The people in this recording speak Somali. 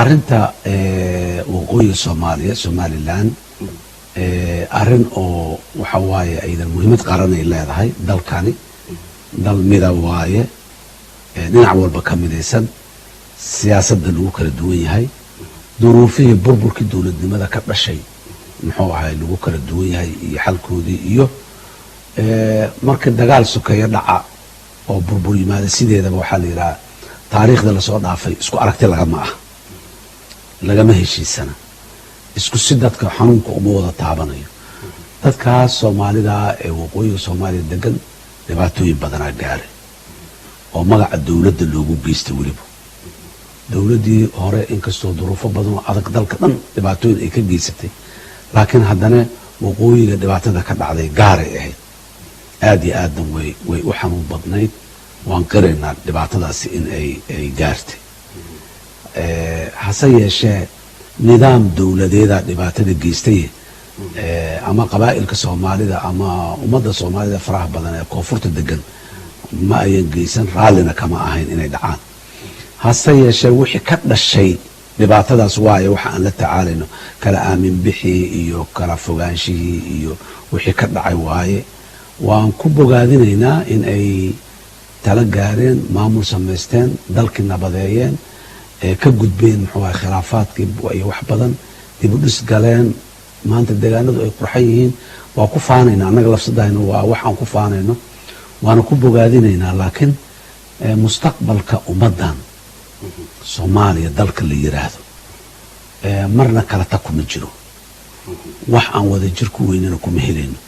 arinta waqooyi Soomaaliya Somaliland arin oo waxa waaye aydan muhiimad qaran ay leedahay dalkani dal midab waaye dhinac walba ka midaysan siyaasadda lagu kala duwan yahay duruufihii burburkii dawladnimada ka dhashay muxuu ahay lagu kala duwan yahay iyo xalkoodii iyo marka dagaal sokeeyo dhaca oo burbur yimaada sideedaba waxa la yiraahdaa taariikhda la soo dhaafay isku aragti lagama heshiisana isku si dadka xanuunka uma wada taabanayo dadkaas Soomaalida ee waqooyiga Soomaaliya degan dhibaatooyin badan gaaray oo magaca dawladda loogu geystay waliba dawladdii hore inkastoo duruufo badan oo adag dalka dhan dhibaatooyin ay ka geysatay laakiin haddana waqooyiga dhibaatada ka dhacday gaaray ahayd aad iyo aad way u xanuun badnayd waan qiraynaa dhibaatadaasi in ay gaartay hase yeeshee nidaam dawladeeda dhibaatada geystay ama qabaa'ilka Soomaalida ama ummadda Soomaalida faraha badan ee koonfurta degan ma ayan geysan raallina kama ahayn inay dhacaan hase yeeshee wixii ka dhashay dhibaatadaas waaye waxa aan la tacaalayno kala aamin bixii iyo kala fogaanshihii iyo wixii ka dhacay waaye waan ku bogaadinaynaa in ay tala gaareen maamul samaysteen dalkii nabadeeyeen ka gudbeen muxuu ahaa khilaafaadkii iyo wax badan dib u dhis galeen maanta deegaanadu ay qurxan yihiin waa ku faanaynaa annaga lafsadayna waa waxaan ku faanayno waana ku bogaadinaynaa laakiin mustaqbalka ummaddan Soomaaliya dalka la yiraahdo marna kala ta kuma jiro wax aan wada jir ku weynana kuma helayno